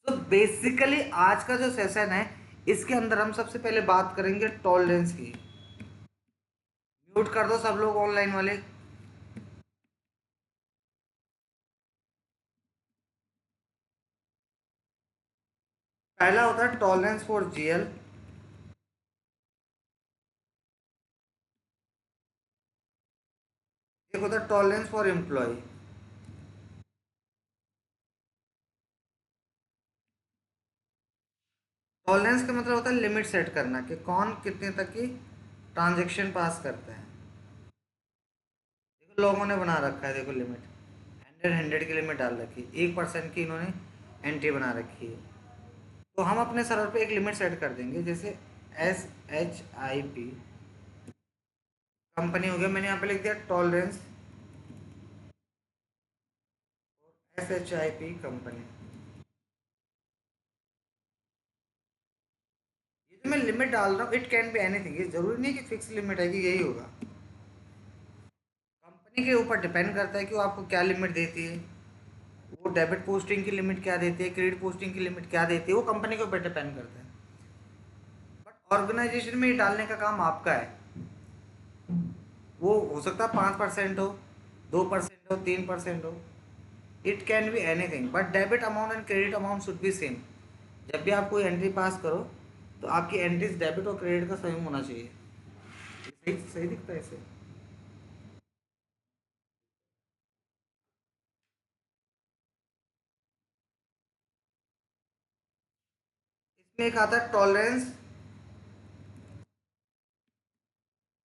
तो बेसिकली आज का जो सेशन है, इसके अंदर हम सबसे पहले बात करेंगे टॉलरेंस की। म्यूट कर दो सब लोग ऑनलाइन वाले। पहला होता है टॉलरेंस फॉर जीएल। एक होता है टॉलरेंस फॉर एम्प्लॉय। टॉलरेंस का मतलब होता है लिमिट सेट करना कि कौन कितने तक की ट्रांजेक्शन पास करता है। देखो लोगों ने बना रखा है, देखो लिमिट 100 की लिमिट डाल रखी है, 1% की इन्होंने एंट्री बना रखी है। तो हम अपने सर्वर पे एक लिमिट सेट कर देंगे, जैसे SHIP कंपनी हो गया, मैंने यहाँ पे लिख दिया टॉलरेंस SHIP कंपनी। ये जो मैं लिमिट डाल रहा हूँ, इट कैन बी एनीथिंग, ये जरूरी नहीं कि फिक्स लिमिट है कि यही होगा। कंपनी के ऊपर डिपेंड करता है कि वो आपको क्या लिमिट देती है, वो डेबिट पोस्टिंग की लिमिट क्या देती है, क्रेडिट पोस्टिंग की लिमिट क्या देती है, वो कंपनी के ऊपर डिपेंड करता है। बट ऑर्गेनाइजेशन में ये डालने का काम आपका है। वो हो सकता है 5% हो, 2% हो, 3% हो, it can be anything, but debit amount and credit amount should be same. जब भी आप कोई एंट्री पास करो तो आपकी एंट्रीज डेबिट और क्रेडिट का सेम होना चाहिए। सही सही दिखता है इसे। इसमें एक आता है टॉलरेंस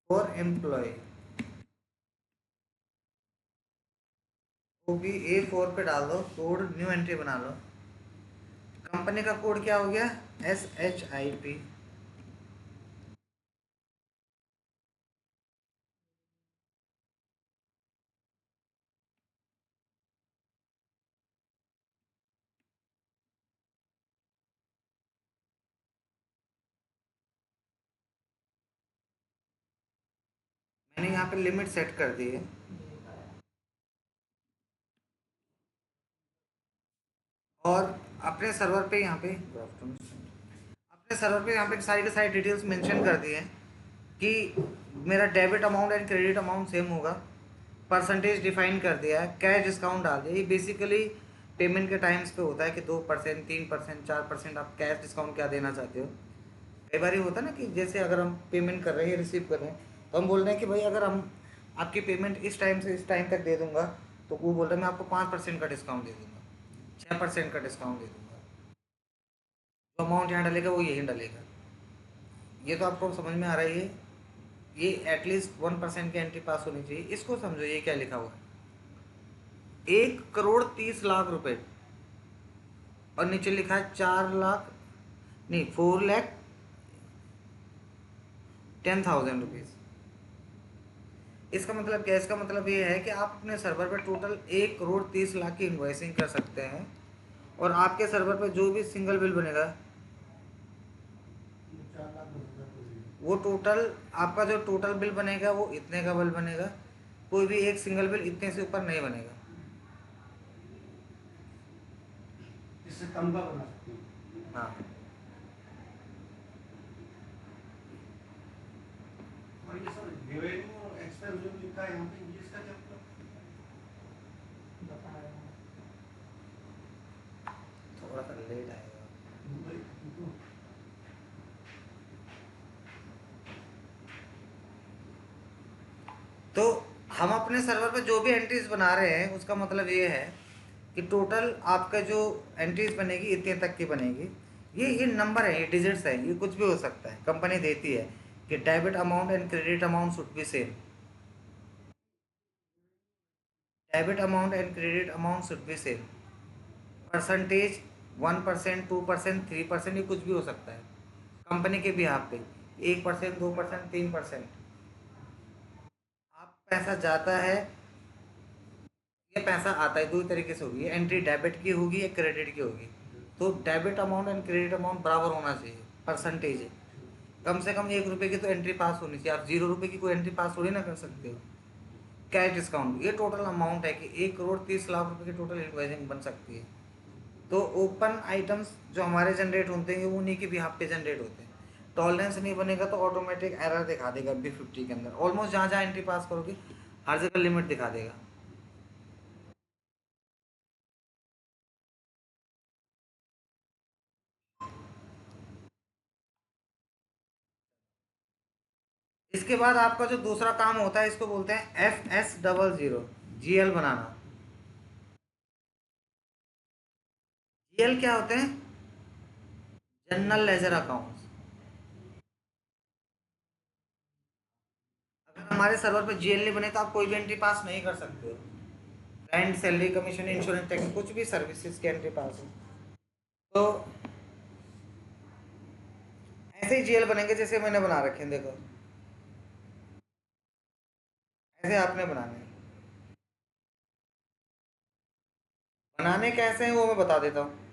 फॉर एम्प्लॉय। वो भी A4 पे डाल दो, कोड न्यू एंट्री बना लो। कंपनी का कोड क्या हो गया? SHIP। मैंने यहाँ पे लिमिट सेट कर दी है। और अपने सर्वर पे यहाँ पे अपने सर्वर पे यहाँ पे सारी की सारी डिटेल्स मेंशन कर दी है कि मेरा debit amount and credit amount same होगा। परसेंटेज डिफाइन कर दिया है, कैश डिस्काउंट डाल दिया। ये बेसिकली पेमेंट के टाइम्स पे होता है कि 2%, 3%, 4% आप कैश डिस्काउंट क्या देना चाहते हो। कई बार ये होता है ना कि जैसे अगर हम पेमेंट कर रहे हैं, रिसीव कर रहे हैं, तो हम बोल रहे हैं कि भाई अगर हम आपकी पेमेंट इस टाइम से इस टाइम तक दे दूंगा, तो वो बोल रहा है मैं आपको 5% का डिस्काउंट दे दूंगा, 6% का डिस्काउंट दे दूंगा। जो अमाउंट यहाँ डलेगा वो यही डलेगा। ये तो आपको समझ में आ रहा है। ये एटलीस्ट 1% की एंट्री पास होनी चाहिए। इसको समझो, ये क्या लिखा हुआ है, 1,30,00,000 रुपए और नीचे लिखा है 4 लाख, नहीं 4,10,000 रुपीज़। इसका मतलब क्या है? इसका मतलब ये है कि आप अपने सर्वर पर टोटल 1,30,00,000 की इन्वॉइसिंग कर सकते हैं, और आपके सर्वर पर जो भी सिंगल बिल बनेगा वो टोटल, आपका जो टोटल बिल बनेगा वो इतने का बिल बनेगा। कोई भी एक सिंगल बिल इतने से ऊपर नहीं बनेगा। इससे कम का बना सकते हैं। हाँ। और ये सर रेवेन्यू और एक्सपेंस जो लिखा है यहाँ पे, ये इसका क्या मतलब? थोड़ा सा लेट आएगा। तो हम अपने सर्वर पे जो भी एंट्रीज बना रहे हैं उसका मतलब ये है कि टोटल आपका जो एंट्रीज बनेगी इतने तक की बनेगी। ये नंबर है, ये डिजिट्स है, ये कुछ भी हो सकता है। कंपनी देती है कि debit amount and credit amount should be same. Debit amount and credit amount should be same. Percentage 1%, 2%, 3%, ये कुछ भी हो सकता है कंपनी के भी यहाँ पे। 1%, 2%, 3%। आप पैसा जाता है या पैसा आता है, दो ही तरीके से होगी। एंट्री डेबिट की होगी या क्रेडिट की होगी। तो debit amount and credit amount बराबर होना चाहिए, परसेंटेज है। कम से कम 1 रुपये की तो एंट्री पास होनी चाहिए। आप 0 रुपये की कोई एंट्री पास थोड़ी ना कर सकते हो। कैश डिस्काउंट, ये टोटल अमाउंट है कि 1,30,00,000 रुपये की टोटल इन्वॉइसिंग बन सकती है। तो ओपन आइटम्स जो हमारे जनरेट होते हैं वो उन्हीं के बिहाफ पे जनरेट होते हैं। टॉलरेंस नहीं बनेगा तो ऑटोमेटिक एरर दिखा देगा B50 के अंदर, ऑलमोस्ट जहाँ जहाँ एंट्री पास करोगे हर जगह लिमिट दिखा देगा। इसके बाद आपका जो दूसरा काम होता है इसको बोलते हैं FS00, GL बनाना। GL क्या होते हैं? General ledger accounts. अगर हमारे सर्वर पे GL नहीं बने तो आप कोई भी एंट्री पास नहीं कर सकते हो। Rent, salary, commission, insurance, tax, कुछ भी सर्विसेज के एंट्री पास हो तो ऐसे ही GL बनेंगे जैसे मैंने बना रखे हैं, देखो ऐसे आपने बनाने हैं। बनाने कैसे हैं वो मैं बता देता हूँ।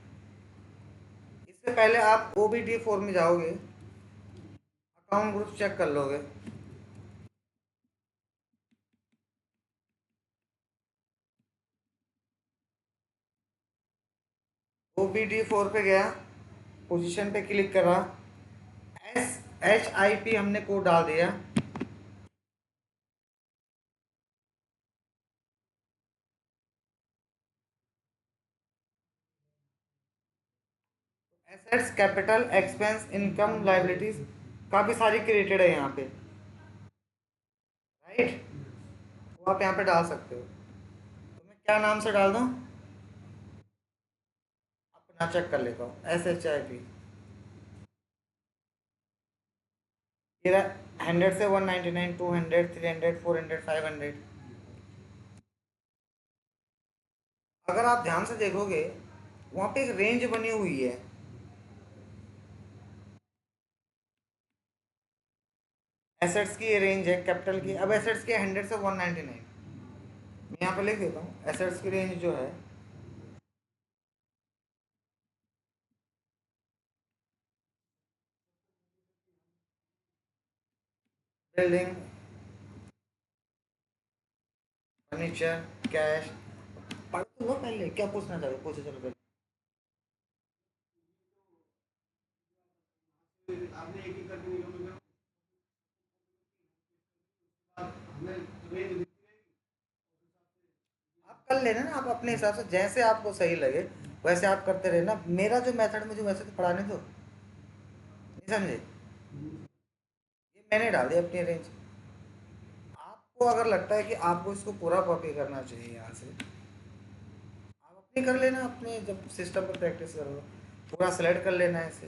इससे पहले आप OBD4 में जाओगे, अकाउंट ग्रुप चेक कर लोगे। OBD4 पे गया, पोजीशन पे क्लिक करा, SHIP हमने कोड डाल दिया। Assets, capital, expense, income, liabilities काफ़ी सारी क्रिएटेड है यहाँ पे, राइट। वो आप यहाँ पे डाल सकते हो। तो मैं क्या नाम से डाल दूँ? अपना चेक कर लेता हूँ, SHIP। ये 100 से 199, 200, 300, 400, 500। अगर आप ध्यान से देखोगे वहाँ पे एक रेंज बनी हुई है। एसेट्स की ये रेंज है, कैपिटल की। अब एसेट्स की 100 से 199, मैं यहाँ पे लिख देता हूँ एसेट्स की रेंज जो है। Building, furniture, cash. पढ़ तो लो पहले, क्या पूछना चाहते हो? पूछो चलो पहले। आप कर लेना ना, आप अपने हिसाब से जैसे आपको सही लगे वैसे आप करते रहना। मेरा जो मेथड मुझे वैसे तो पढ़ाने दो, नहीं समझे? ये मैंने डाल दिया अपनी रेंज। आपको अगर लगता है कि आपको इसको पूरा कॉपी करना चाहिए यहाँ से, आप अपनी कर लेना, अपने जब सिस्टम पर प्रैक्टिस करो पूरा सेलेक्ट कर लेना है इसे,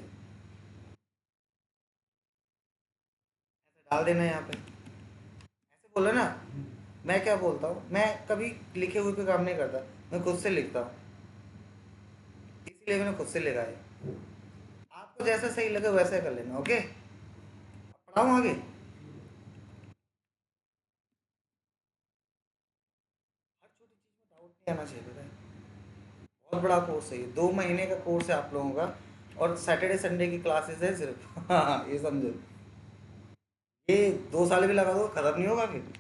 ऐसे डाल देना है यहाँ पे। ऐसे बोलो ना। मैं क्या बोलता हूँ, मैं कभी लिखे हुए पे काम नहीं करता, मैं खुद से लिखता हूँ, इसीलिए मैंने खुद से लिखा है। आपको जैसा सही लगे वैसे कर लेना, ओके। पढ़ाऊँ आगे? हर छोटी चीज़ में डाउट नहीं आना चाहिए, पता है। बहुत बड़ा कोर्स है ये, 2 महीने का कोर्स है आप लोगों का, और सैटरडे संडे की क्लासेस है सिर्फ। हाँ ये समझो। ये 2 साल भी लगा दो खत्म नहीं होगा फिर।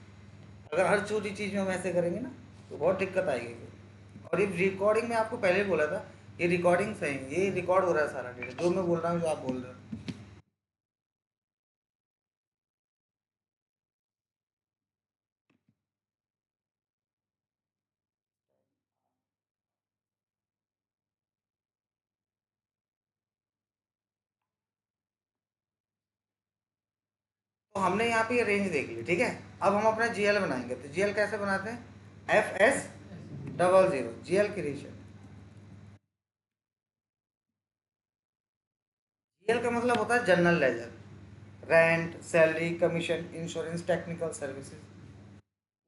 अगर हर छोटी चीज़ में हम ऐसे करेंगे ना तो बहुत दिक्कत आएगी फिर। और ये रिकॉर्डिंग में आपको पहले ही बोला था, ये रिकॉर्डिंग सही है, ये रिकॉर्ड हो रहा है सारा डेटा, जो मैं बोल रहा हूँ जो आप बोल रहे हो। तो हमने यहाँ पे ये रेंज देख ली, ठीक है। अब हम अपना GL बनाएंगे, तो GL कैसे बनाते हैं? FS00, GL creation. GL का मतलब होता है general ledger, rent, salary, commission, insurance, technical services,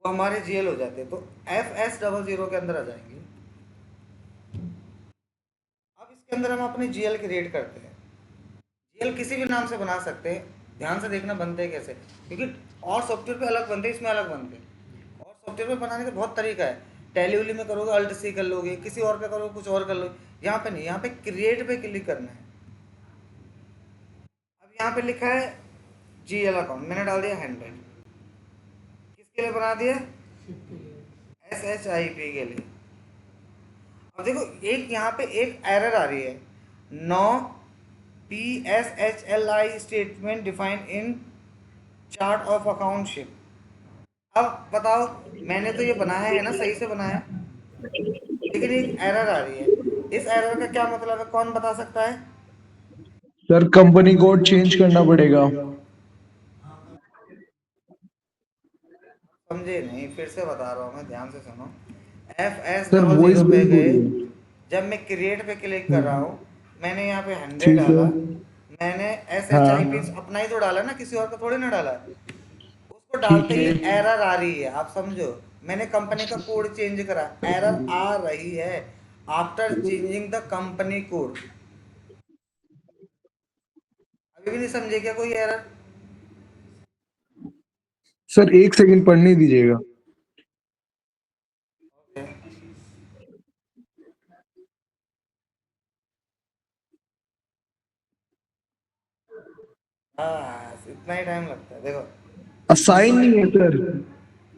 वो हमारे GL हो जाते हैं। तो FS00 के अंदर आ जाएंगे। अब इसके अंदर हम अपने GL क्रिएट करते हैं। GL किसी भी नाम से बना सकते हैं, ध्यान से देखना बनते हैं कैसे, क्योंकि और सॉफ्टवेयर पे अलग बनते हैं, इसमें अलग बनते हैं। और सॉफ्टवेयर पे बनाने का बहुत तरीका है, टैली उली में करोगे अल्ट C कर लोगे, किसी और पे करोगे कुछ और कर लोगे। यहाँ पे नहीं, यहाँ पे क्रिएट पे क्लिक करना है। अब यहाँ पे लिखा है GL अकाउंट, मैंने डाल दिया 100। किसके लिए बना दिया? SHIP के लिए। अब देखो एक यहाँ पे एक एरर आ रही है, no PSHLI statement defined in chart of accountship. अब बताओ, मैंने तो ये बनाया है ना, सही से बनाया है, लेकिन एक एरर आ रही है। इस एरर का क्या मतलब है, कौन बता सकता है? सर कंपनी कोड चेंज करना पड़ेगा। समझे नहीं, फिर से बता रहा हूँ मैं, ध्यान से सुनो। F S sir double voice zero पे ब्रेक हो गए, रही है। जब मैं क्रिएट पे क्लिक कर रहा हूँ, मैंने यहाँ पे 100 ठीक है। डाला, मैंने SHIP हाँ अपना ही तो डाला ना, किसी और का थोड़ी ना डाला। उसको डालते ठीक ही है। एरर आ रही है, आप समझो। मैंने कंपनी का कोड चेंज करा, एरर आ रही है after changing the company code. अभी भी नहीं समझे क्या कोई एरर? सर एक सेकंड पढ़ने दीजिएगा। हाँ, इतना ही टाइम लगता है, देखो। असाइन नहीं है सर।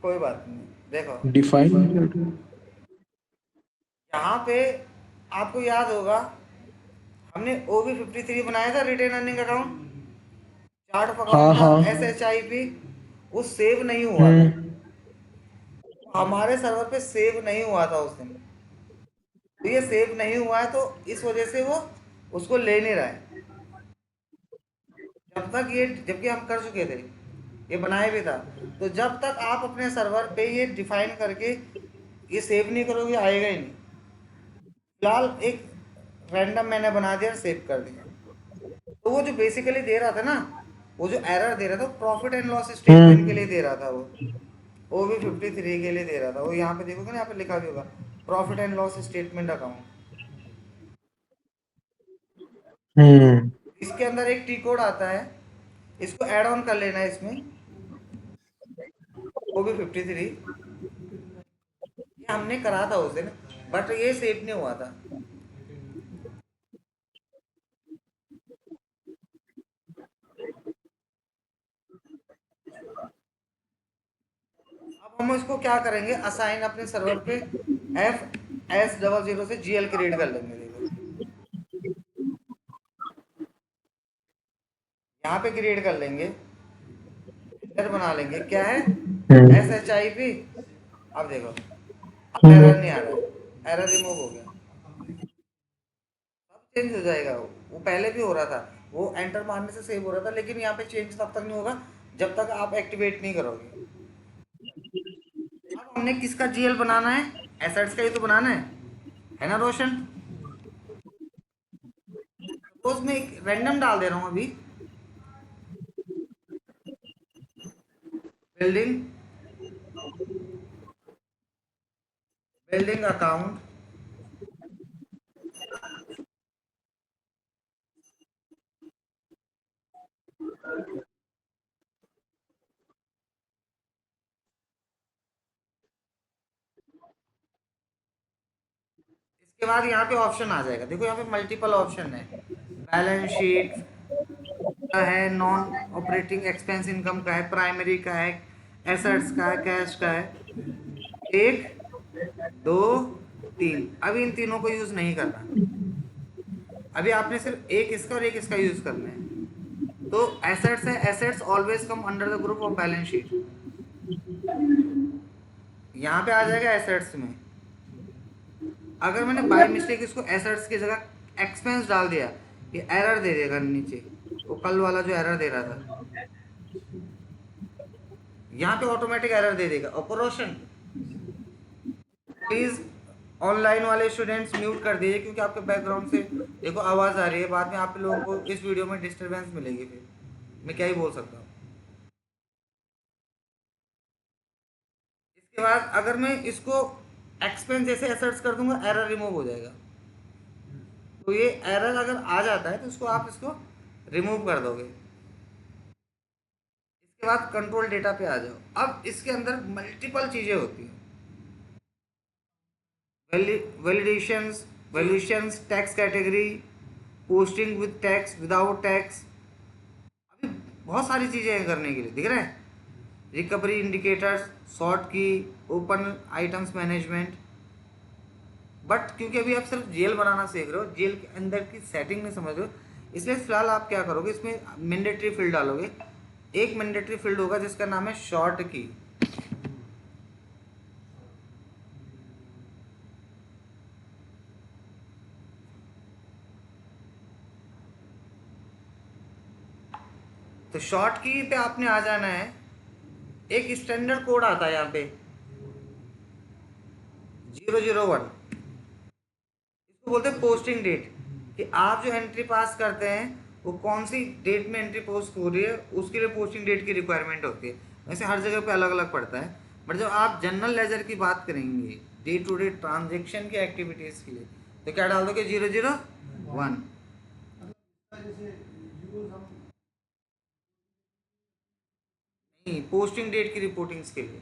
कोई बात नहीं, देखो। डिफाइन। यहाँ पे आपको याद होगा, हमने OB53 बनाया था, retained earning account, chart of हाँ अकाउंट था, हाँ। SHIP। वो सेव नहीं हुआ था, हम्म। हमारे सर्वर पे सेव नहीं हुआ था उस दिन। तो ये सेव नहीं हुआ है, तो इस वजह से वो उसको ले नहीं रहा है। जब तक ये, जबकि हम कर चुके थे, ये बनाए भी था, तो जब तक आप अपने सर्वर पे ये डिफाइन करके ये सेव नहीं करोगे, आएगा ही नहीं। फिलहाल एक रैंडम मैंने बना दिया, सेव कर दिया। तो वो जो बेसिकली दे रहा था ना, वो जो एरर दे रहा था, प्रॉफिट एंड लॉस स्टेटमेंट के लिए दे रहा था वो। OB53 के लिए दे रहा था वो। यहाँ पे देखोगे ना, यहाँ पे लिखा भी होगा, profit and loss statement account. हम्म। इसके अंदर एक टी कोड आता है, इसको ऐड ऑन कर लेना है इसमें, OB53। ये हमने करा था उस दिन, बट ये सेव नहीं हुआ था। अब हम इसको क्या करेंगे, असाइन अपने सर्वर पे FS00 से GL क्रिएट कर लेंगे। देखो यहाँ पे क्रिएट कर लेंगे, एंटर बना लेंगे, क्या है, SHIP। अब देखो, अब एरर नहीं आ रहा है, एरर रिमूव हो गया, सब चेंज हो जाएगा। वो पहले भी हो रहा था, वो एंटर मारने से सेव हो रहा था, लेकिन यहाँ पे चेंज तब तक नहीं होगा जब तक आप एक्टिवेट नहीं करोगे। अब हमने किसका GL बनाना है, एसेट्स का ही तो बनाना है ना रोशन? तो उसमें एक रैंडम डाल दे रहा हूँ अभी, बिल्डिंग, बिल्डिंग अकाउंट। इसके बाद यहाँ पे ऑप्शन आ जाएगा, देखो यहाँ पे मल्टीपल ऑप्शन है, बैलेंस शीट का है, नॉन ऑपरेटिंग एक्सपेंस इनकम का है, प्राइमरी का है, एसेट्स का है, कैश का है। एक, दो, तीन। अभी इन तीनों को यूज नहीं करना, अभी आपने सिर्फ एक इसका और एक इसका यूज करना है। तो एसेट्स है, assets always come under the group of balance sheet. यहाँ पे आ जाएगा एसेट्स में। अगर मैंने बाय मिस्टेक इसको एसेट्स की जगह एक्सपेंस डाल दिया, ये एरर दे देगा नीचे, वो कल वाला जो एरर दे रहा था, यहाँ पे ऑटोमेटिक एरर दे देगा। ऑपरेशन प्लीज ऑनलाइन वाले स्टूडेंट्स म्यूट कर दीजिए, क्योंकि आपके बैकग्राउंड से देखो आवाज़ आ रही है, बाद में आप लोगों को इस वीडियो में डिस्टरबेंस मिलेगी, फिर मैं क्या ही बोल सकता हूँ। इसके बाद अगर मैं इसको एक्सपेंस जैसे एसेट्स कर दूंगा, एरर रिमूव हो जाएगा। तो ये एरर अगर आ जाता है तो इसको आप इसको रिमूव कर दोगे। इसके बाद कंट्रोल डेटा पे आ जाओ। अब इसके अंदर मल्टीपल चीज़ें होती हैं, validations, valuations, tax category, posting with tax, without tax, अभी बहुत सारी चीज़ें हैं करने के लिए, दिख रहा है। रिकवरी इंडिकेटर्स, शॉर्ट की, ओपन आइटम्स मैनेजमेंट, बट क्योंकि अभी आप सिर्फ जेल बनाना सीख रहे हो, जेल के अंदर की सेटिंग नहीं समझ रहे हो, इसलिए फिलहाल आप क्या करोगे, इसमें मैंडेटरी फील्ड डालोगे। एक मैंडेटरी फील्ड होगा जिसका नाम है शॉर्ट की। तो शॉर्ट की पे आपने आ जाना है। एक स्टैंडर्ड कोड आता है यहाँ पे 001, इसको बोलते हैं पोस्टिंग डेट, कि आप जो एंट्री पास करते हैं वो कौन सी डेट में एंट्री पोस्ट हो रही है, उसके लिए पोस्टिंग डेट की रिक्वायरमेंट होती है। वैसे हर जगह पे अलग अलग पड़ता है, बट जब आप जनरल लेजर की बात करेंगे, डे टू डे ट्रांजेक्शन की एक्टिविटीज़ के लिए, तो क्या डाल दोगे, 001। नहीं, पोस्टिंग डेट की रिपोर्टिंग्स के लिए।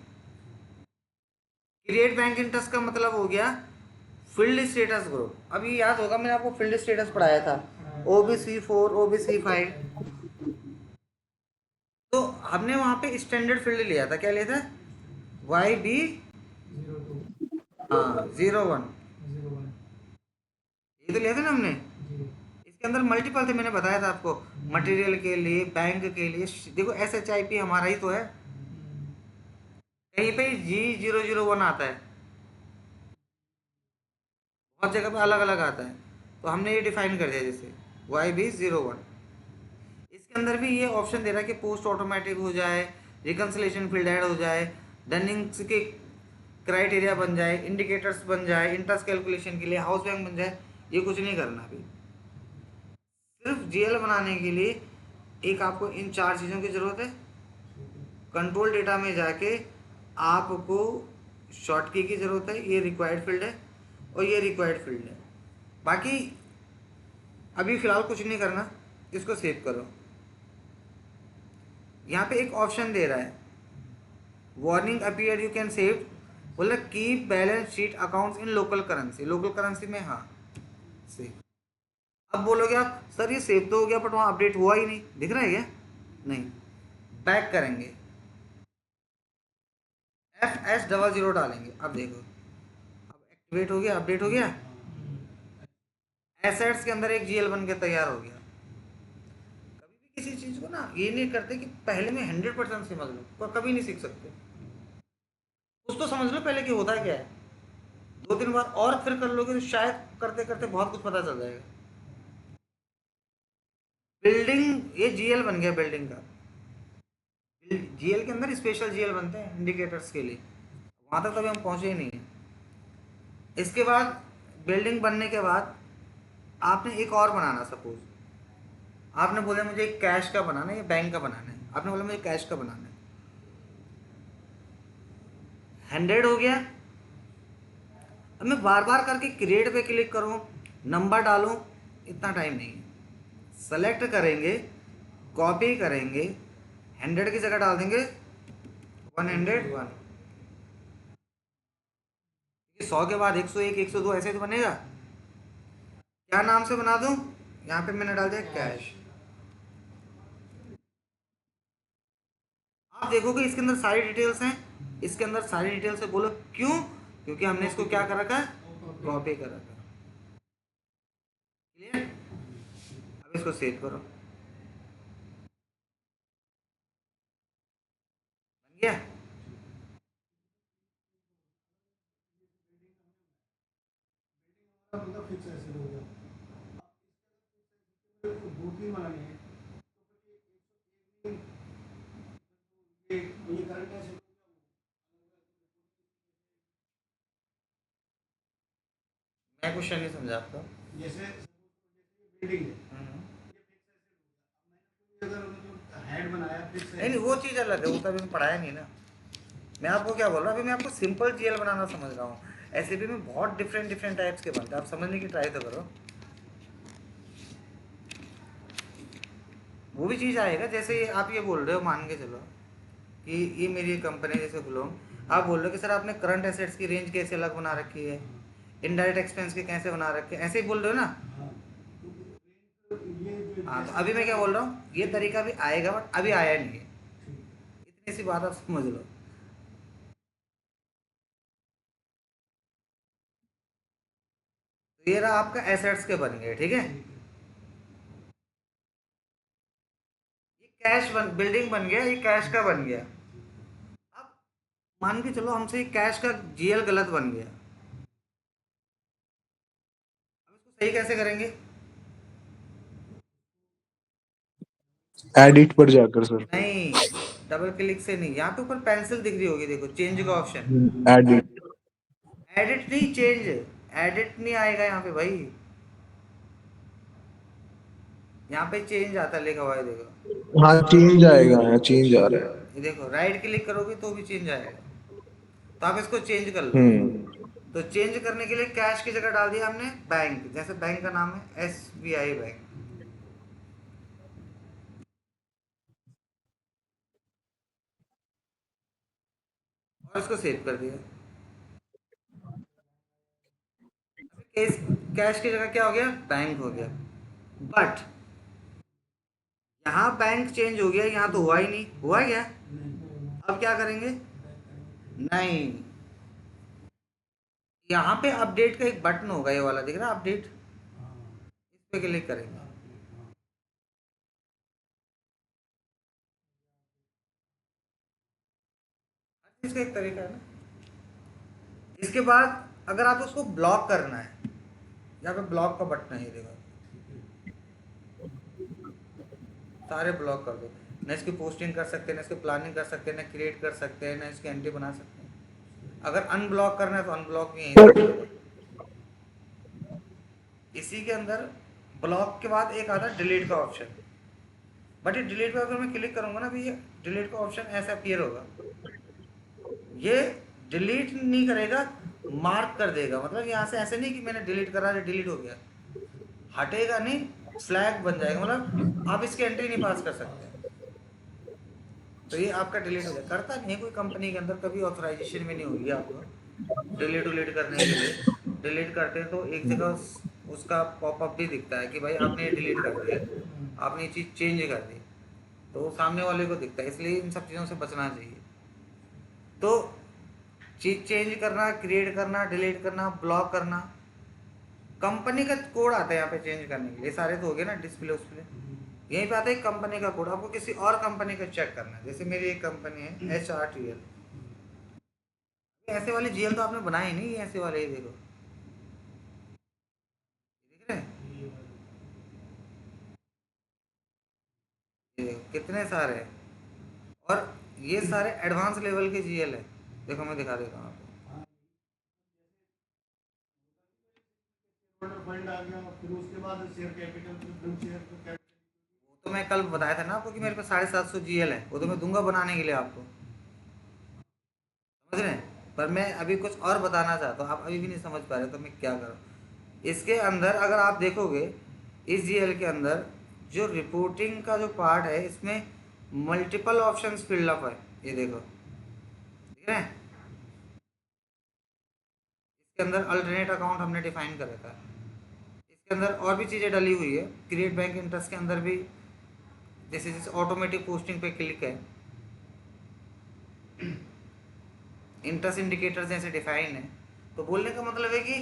क्रिएट बैंक इंटरेस्ट का मतलब हो गया फील्ड स्टेटस ग्रुप। अभी याद होगा मैंने आपको फील्ड स्टेटस पढ़ाया था, OBC4 OBC5। तो हमने वहां पे स्टैंडर्ड फील्ड लिया था, क्या लिया था, YB, हाँ 01, ये तो लिया था ना हमने। इसके अंदर मल्टीपल थे, मैंने बताया था आपको, मटेरियल के लिए, बैंक के लिए। देखो SHIP हमारा ही तो है, कहीं पे G001 आता है, बहुत जगह पे अलग अलग आता है। तो हमने ये डिफाइन कर दिया जैसे YB01। इसके अंदर भी ये ऑप्शन दे रहा है कि पोस्ट ऑटोमेटिक हो जाए, रिकन्सिलेशन फील्ड ऐड हो जाए, डनिंग्स के क्राइटेरिया बन जाए, इंडिकेटर्स बन जाए, इंटरेस्ट कैलकुलेशन के लिए हाउस बैंक बन जाए। ये कुछ नहीं करना अभी, सिर्फ GL बनाने के लिए एक आपको इन चार चीज़ों की ज़रूरत है। कंट्रोल डेटा में जाके आपको शॉर्ट की ज़रूरत है, ये रिक्वायर्ड फील्ड है, और ये रिक्वायर्ड फील्ड है। बाकी अभी फ़िलहाल कुछ नहीं करना, इसको सेव करो। यहाँ पे एक ऑप्शन दे रहा है, warning appear you can save, बोला keep balance sheet accounts in local currency. Local currency में हाँ सेव। अब बोलोगे आप सर ये सेव तो हो गया बट वहाँ अपडेट हुआ ही नहीं, दिख रहा है क्या, नहीं। बैक करेंगे, FS00 डालेंगे, अब देखो अब एक्टिवेट हो गया, अपडेट हो गया, एसेट्स के अंदर एक GL बन के तैयार हो गया। कभी भी किसी चीज़ को ना ये नहीं करते कि पहले में 100% समझ लो, पर कभी नहीं सीख सकते। कुछ तो समझ लो पहले कि होता क्या है, 2-3 बार और फिर कर लोगे तो शायद करते करते बहुत कुछ पता चल जाएगा। बिल्डिंग, ये GL बन गया बिल्डिंग का। GL के अंदर स्पेशल GL बनते हैं इंडिकेटर्स के लिए, वहां तक तभी हम पहुंचे ही नहीं है। इसके बाद बिल्डिंग बनने के बाद आपने एक और बनाना, सपोज आपने बोला मुझे कैश का बनाना है या बैंक का बनाना है, आपने बोला मुझे कैश का बनाना है, 100 हो गया। अब मैं बार बार करके क्रिएट पे क्लिक करूँ, नंबर डालूँ, इतना टाइम नहीं है। सेलेक्ट करेंगे, कॉपी करेंगे, 100 की जगह डाल देंगे 101। 100 के बाद 101 102 ऐसे तो बनेगा। क्या नाम से बना दूं, यहाँ पे मैंने डाल दिया कैश। आप देखोगे इसके अंदर सारी डिटेल्स हैं, इसके अंदर सारी डिटेल्स है। बोलो क्यों, क्योंकि हमने इसको क्या कर रखा है, कॉपी कर रखा है। क्लियर, अब इसको सेव करो, बन गया। मैं क्वेश्चन नहीं समझा आपका। जैसे बिल्डिंग है, हेड बनाया नहीं नहीं वो चीज़ अलग है, वो तो अभी मैं पढ़ाया नहीं ना। मैं आपको क्या बोल रहा हूँ, अभी मैं आपको सिंपल GL बनाना समझ रहा हूँ। SAP में बहुत डिफरेंट डिफरेंट टाइप्स के बनते हैं, आप समझने की ट्राई तो करो। वो भी चीज़ आएगा, जैसे आप ये बोल रहे हो, मान के चलो कि ये मेरी कंपनी जैसे खुलो, आप बोल रहे हो कि सर आपने करंट एसेट्स की रेंज कैसे अलग बना रखी है, इनडायरेक्ट एक्सपेंस के कैसे बना रखे हैं, ऐसे ही बोल रहे हो ना। हाँ तो अभी मैं क्या बोल रहा हूँ, ये तरीका भी आएगा बट अभी आया नहीं है, इतनी सी बात आप समझ लो। तो ये रहा आपका एसेट्स के बन गए, ठीक है। ये बिल्डिंग बन गया, ये कैश का बन गया। अब मान के चलो हमसे कैश का जीएल गलत बन गया, अब इसको सही कैसे करेंगे? एडिट पर जाकर सर। नहीं, डबल क्लिक से नहीं, यहाँ पे ऊपर पेंसिल दिख रही होगी, देखो चेंज का ऑप्शन। एडिट। एडिट नहीं, चेंज। एडिट नहीं आएगा यहाँ पे भाई, यहाँ पे चेंज आता है लिखा हुआ है, देखो। हाँ चेंज आएगा, यहाँ चेंज आ रहा है। ये देखो राइट क्लिक करोगे तो भी चेंज आएगा, तो आप इसको चेंज कर लो। हम्म। तो चेंज करने के लिए कैश की जगह डाल दिया हमने बैंक, जैसे बैंक का नाम है एसबीआई बैंक, और इसको सेव कर दिया। कैश कैश की जगह क्या हो गया, बैंक हो गया। बट यहाँ बैंक चेंज हो गया, यहाँ तो हुआ ही नहीं, हुआ क्या? अब क्या करेंगे? नहीं, यहाँ पे अपडेट का एक बटन होगा, ये वाला दिख रहा है अपडेट, इस पे क्लिक करेंगे। इसका एक तरीका है ना। इसके बाद अगर आप उसको ब्लॉक करना है, यहाँ पे ब्लॉक का बटन है, ये देखो, सारे ब्लॉक कर दो। ना इसकी पोस्टिंग कर सकते हैं, ना इसकी प्लानिंग कर सकते हैं, ना क्रिएट कर सकते हैं, ना इसकी एंट्री बना सकते हैं। अगर अनब्लॉक करना है तो अनब्लॉक भी यहीं से करेगा। इसी के अंदर ब्लॉक के बाद एक आता है डिलीट का ऑप्शन, बट ये डिलीट पे अगर मैं क्लिक करूंगा ना, भी ये डिलीट का ऑप्शन ऐसे अपीयर होगा, ये डिलीट नहीं करेगा, मार्क कर देगा। मतलब यहाँ से ऐसे नहीं कि मैंने डिलीट करा, डिलीट हो गया, हटेगा नहीं, फ्लैग बन जाएगा, मतलब आप इसकी एंट्री नहीं पास कर सकते। तो ये आपका डिलीट हो जाएगा। करता नहीं है कोई कंपनी के अंदर, कभी ऑथराइजेशन में नहीं होगी आपको डिलीट करने के लिए। डिलीट करते हैं तो एक जगह उसका पॉपअप भी दिखता है कि भाई आपने ये डिलीट कर दिया, आपने ये चीज़ चेंज कर दी, तो सामने वाले को दिखता है। इसलिए इन सब चीज़ों से बचना चाहिए। तो चीज़ चेंज करना, क्रिएट करना, डिलीट करना, ब्लॉक करना, कंपनी का कोड आता है यहाँ पे चेंज करने के लिए। सारे तो हो गए ना डिस्प्ले उस्प्ले, यहीं पे आता है कंपनी का कोड। आपको किसी और कंपनी का चेक करना है, जैसे मेरी एक कंपनी है HRTL, ऐसे वाले जीएल तो आपने बनाए नहीं, ऐसे वाले, ये देखो, देख रहे हैं, ये देखो कितने सारे हैं, और ये सारे एडवांस लेवल के जीएल है। देखो मैं दिखा देता हूँ आपको। फंड आ गया, फिर उसके बाद शेयर कैपिटल, वो तो मैं कल बताया था ना आपको कि मेरे पे 750 जीएल है, वो तो मैं दूंगा बनाने के लिए आपको, समझ रहे हैं। पर मैं अभी कुछ और बताना चाहता हूँ, आप अभी भी नहीं समझ पा रहे, तो मैं क्या करूँ। इसके अंदर अगर आप देखोगे, इस जीएल के अंदर जो रिपोर्टिंग का जो पार्ट है, इसमें मल्टीपल ऑप्शंस फिलअप है, ये देखो, ठीक है। इसके अंदर अल्टरनेट अकाउंट हमने डिफाइन कर रखा है। इसके अंदर और भी चीज़ें डली हुई है, क्रिएट बैंक इंटरेस्ट के अंदर भी, जैसे जैसे ऑटोमेटिक पोस्टिंग पे क्लिक है, इंटरेस्ट इंडिकेटर जैसे डिफाइन है। तो बोलने का मतलब है कि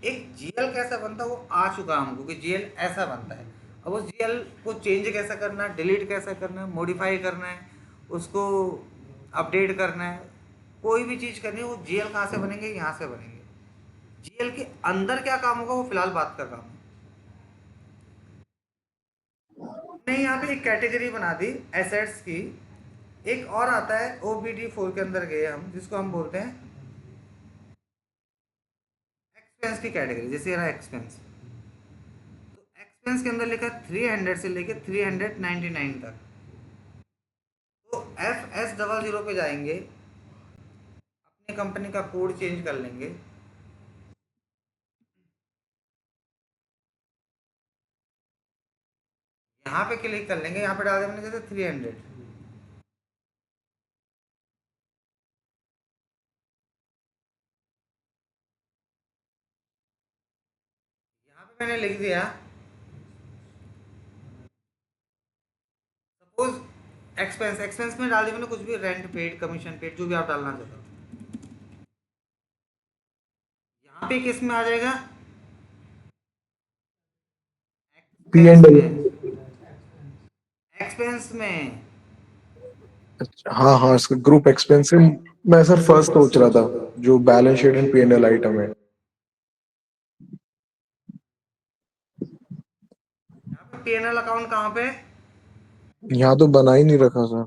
एक जीएल कैसा बनता है वो आ चुका हमको, कि जीएल ऐसा बनता है। अब उस जीएल को चेंज कैसा करना है, डिलीट कैसा करना है, मॉडिफाई करना है, उसको अपडेट करना है, कोई भी चीज़ करनी है, वो जीएल कहाँ से बनेंगे, यहाँ से बनेंगे। जीएल के अंदर क्या काम होगा वो फिलहाल बात का काम है। हमने यहाँ पे एक कैटेगरी बना दी एसेट्स की। एक और आता है OBD4 के अंदर गए हम, जिसको हम बोलते हैं एक्सपेंस की कैटेगरी। जैसे रहा एक्सपेंस, तो एक्सपेंस के अंदर लिखा 300 से लेके 399 तक। तो FS00 पे जाएंगे, अपनी कंपनी का कोड चेंज कर लेंगे, यहाँ पे क्लिक कर लेंगे, यहाँ पे डाल देंगे जैसे 300। यहाँ पे मैंने लिख दिया सपोज एक्सपेंस, एक्सपेंस में डाल दिया मैंने कुछ भी, रेंट पेड, कमीशन पेड, जो भी आप डालना चाहते हो। यहाँ पे किस में आ जाएगा, पी एक्सपेंस एंड एल। में, एक्सपेंस में। अच्छा, हाँ हाँ, इसका ग्रुप एक्सपेंस है। मैं सर फर्स्ट सोच रहा था, जो balance sheet and P and L item है। यहाँ पे पीएनएल अकाउंट कहाँ पे? यहाँ तो बना ही नहीं रखा सर।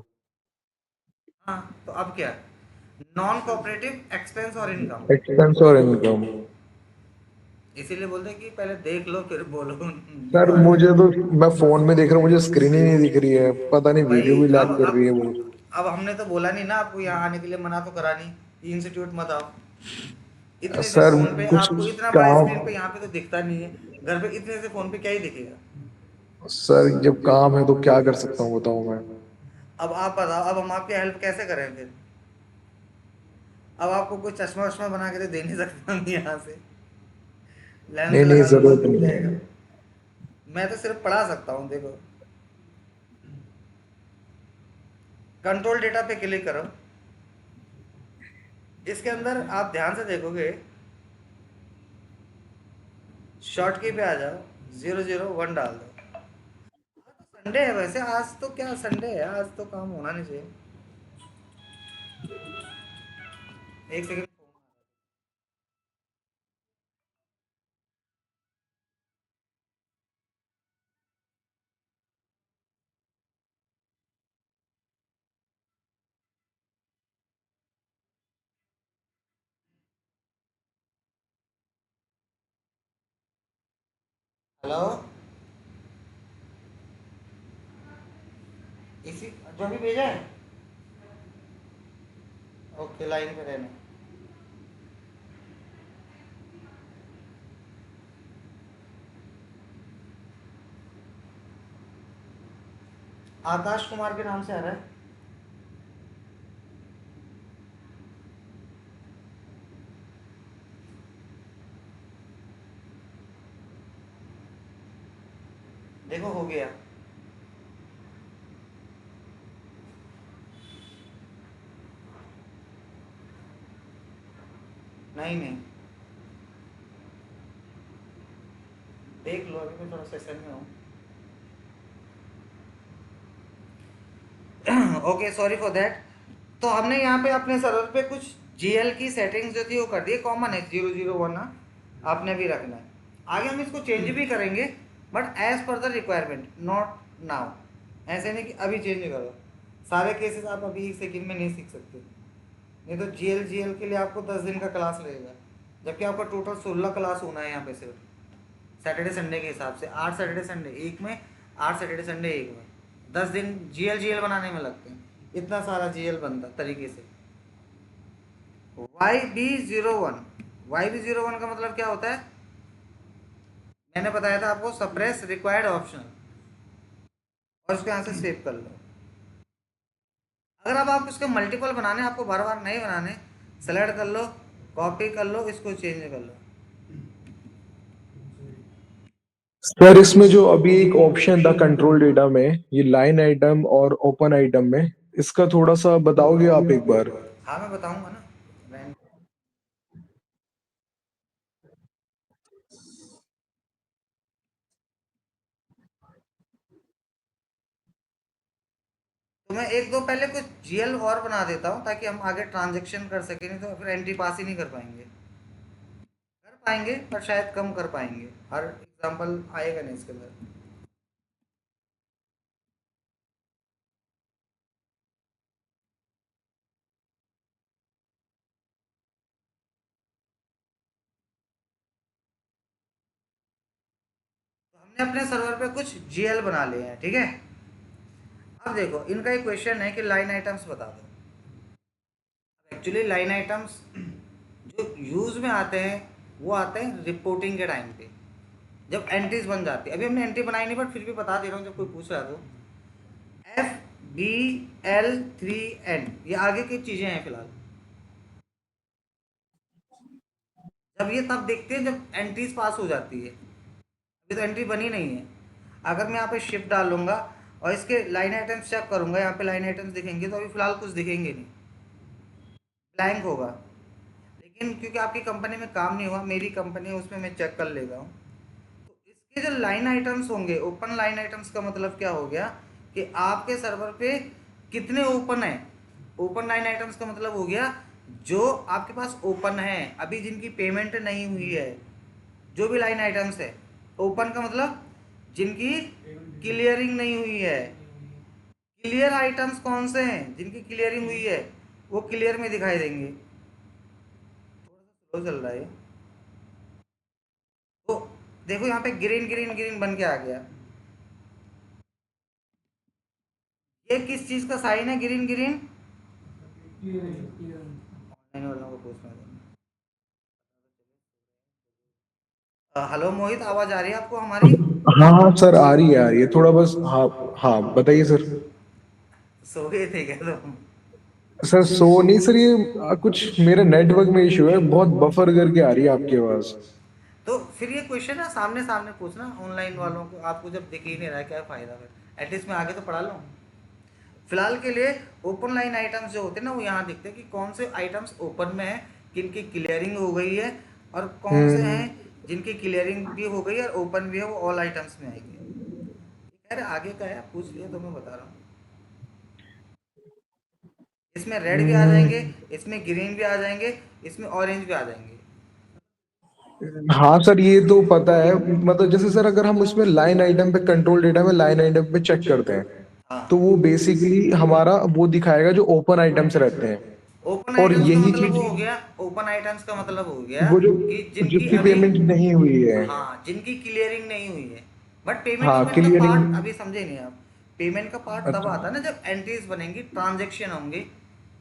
हाँ, तो अब क्या? नॉन कोऑपरेटिव एक्सपेंस और इनकम। एक्सपेंस और इनकम। इसीलिए बोलते हैं कि पहले देख लो फिर बोलो। सर दिमाग मुझे लगा। तो, मैं फोन में देख रहा हूँ, मुझे स्क्रीन ही नहीं दिख रही है, पता नहीं भाई वीडियो भी लैग कर रही है वो। अब हमने तो बोला नहीं ना आपको यहाँ आने के लिए, मना तो करा नहीं कि इंस्टीट्यूट मत आओ। इतने से सर फोन पे कुछ आपको इतना बड़ा काम, स्क्रीन पे यहाँ पे तो दिखता नहीं है। घर पे इतने से फोन पे क्या ही दिखेगा? सर जब काम है तो क्या कर सकता हूँ बताओ मैं। अब आप बताओ, अब हम आपकी हेल्प कैसे करें फिर? अब आपको कोई चश्मा वश्मा बना के तो दे नहीं सकते हम यहाँ से। लेंस नहीं नहीं, लगा लो तो जरूरत दिख नहीं जाएगा। है। मैं तो सिर्फ पढ़ा सकता हूँ, देखो। कंट्रोल डेटा पे क्लिक करो। इसके अंदर आप ध्यान से देखोगे, शॉर्ट की पे आ जाओ, 001 डाल दो। आज तो संडे है, वैसे आज तो क्या संडे है, आज तो काम होना नहीं चाहिए। एक सेकंड। हेलो। इसी जो भी भेजा है। ओके, लाइन पे रहना। आकाश कुमार के नाम से आ रहा है। देखो हो गया। नहीं नहीं, देख लो, अभी मैं थोड़ा सेशन में हूँ। Okay, sorry for that. तो हमने यहाँ पे अपने सर्वर पे कुछ जीएल की सेटिंग्स जो थी वो कर दी, कॉमन है 001 ना, आपने भी रखना है। आगे हम इसको चेंज भी करेंगे, but as per the requirement, not now. ऐसे नहीं कि अभी चेंज करो। सारे केसेस आप अभी एक सेकंड में नहीं सीख सकते। नहीं तो जीएल के लिए आपको 10 दिन का क्लास लगेगा, जबकि आपका टोटल 16 क्लास होना है यहाँ पे सिर्फ सैटरडे संडे के हिसाब से। 8 सैटरडे संडे एक में, 8 सैटरडे संडे एक में, 10 दिन जीएल बनाने में लगते हैं। इतना सारा जीएल बनता तरीके से। YB01, YB01 का मतलब क्या होता है? मैंने बताया था आपको, सप्रेस रिक्वायर्ड ऑप्शन, और उसको यहाँ से सेव कर लो। अगर अब आप इसके मल्टीपल बनाने, आपको बार बार नहीं बनाने, सेलेक्ट कर लो, कॉपी कर लो, इसको चेंज कर लो। सर इसमें जो अभी एक ऑप्शन था कंट्रोल डेटा में, ये लाइन आइटम और ओपन आइटम में, इसका थोड़ा सा बताओगे आप एक बार। हाँ, मैं बताऊंगा ना। तो मैं एक दो पहले कुछ जीएल और बना देता हूँ, ताकि हम आगे ट्रांजेक्शन कर सकें, नहीं तो फिर एंट्री पास ही नहीं कर पाएंगे। कर पाएंगे पर शायद कम कर पाएंगे, हर एग्जांपल आएगा नहीं इसके अंदर। तो हमने अपने सर्वर पे कुछ जीएल बना लिए हैं, ठीक है। अब देखो, इनका एक क्वेश्चन है कि लाइन आइटम्स बता दो। एक्चुअली लाइन आइटम्स जो यूज में आते हैं, वो आते हैं रिपोर्टिंग के टाइम पे, जब एंट्रीज बन जाती है। अभी हमने एंट्री बनाई नहीं, बट फिर भी बता दे रहा हूँ, जब कोई पूछ रहा तो। FBL3N, ये आगे की चीजें हैं फिलहाल। जब ये तब देखते हैं जब एंट्रीज पास हो जाती है। अभी तो एंट्री बनी नहीं है। अगर मैं यहाँ पे शिफ्ट डालूंगा और इसके लाइन आइटम्स चेक करूंगा, यहाँ पे लाइन आइटम्स दिखेंगे, तो अभी फिलहाल कुछ दिखेंगे नहीं, ब्लैंक होगा। लेकिन क्योंकि आपकी कंपनी में काम नहीं हुआ, मेरी कंपनी है, उसमें मैं चेक कर लेता हूँ। तो ये जो लाइन आइटम्स होंगे, ओपन लाइन आइटम्स का मतलब क्या हो गया कि आपके सर्वर पे कितने ओपन है। ओपन लाइन आइटम्स का मतलब हो गया जो आपके पास ओपन है, अभी जिनकी पेमेंट नहीं हुई है, जो भी लाइन आइटम्स है। ओपन का मतलब जिनकी क्लियरिंग नहीं हुई है। क्लियर आइटम्स कौन से हैं? जिनकी क्लियरिंग हुई है वो क्लियर में दिखाई देंगे। थोड़ा सा स्लो चल रहा है। तो देखो यहाँ पे ग्रीन ग्रीन ग्रीन बन के आ गया। ये किस चीज का साइन है ग्रीन ग्रीन? ऑनलाइन वालों को पूछना था। हेलो मोहित, आवाज आ रही है आपको हमारी? हाँ हाँ सर, आ रही है थोड़ा बस। हाँ हाँ, बताइए सर। सो गए थे क्या तुम? सर सो नहीं सर, ये कुछ मेरे नेटवर्क में इशू है, बहुत बफर करके आ रही है आपकी आवाज। तो फिर ये क्वेश्चन ना सामने सामने पूछना ऑनलाइन वालों को, आपको जब दिख ही नहीं रहा है क्या फायदा? फिर एटलीस्ट मैं आगे तो पढ़ा लूँ। फिलहाल के लिए ओपन लाइन आइटम्स जो होते हैं ना, वो यहाँ दिखते हैं कि कौन से आइटम्स ओपन में है, किनकी क्लियरिंग हो गई है, और कौन से हैं हम्म। जिनकी क्लियरिंग भी हो गई है और ओपन भी है, वो ऑल आइटम्स में आएगी। खैर आगे का है, आप पूछ लिया तो मैं बता रहा हूँ। इसमें रेड भी आ जाएंगे, हम्म। इसमें ग्रीन भी आ जाएंगे, इसमें ऑरेंज भी आ जाएंगे। हाँ सर, ये तो पता है। मतलब जैसे सर, अगर हम उसमें लाइन आइटम पे, कंट्रोल डेटा में लाइन आइटम पे चेक करते हैं, हाँ, तो वो बेसिकली हमारा वो दिखाएगा जो ओपन आइटम्स रहते हैं। ओपन और आइटम्स का यही मतलब वो चीज, हो गया, ओपन आइटम्स का मतलब हो गया वो जो कि जिनकी जिसकी अभी, पेमेंट नहीं हुई है। हाँ, जिनकी क्लियरिंग नहीं हुई है। बट पेमेंट हाँ, वेमेंट का क्लियरिंग। पार्ट अभी समझे नहीं आप। पेमेंट का पार्ट तब आता है ना जब एंट्रीज बनेंगी, ट्रांजेक्शन होंगे।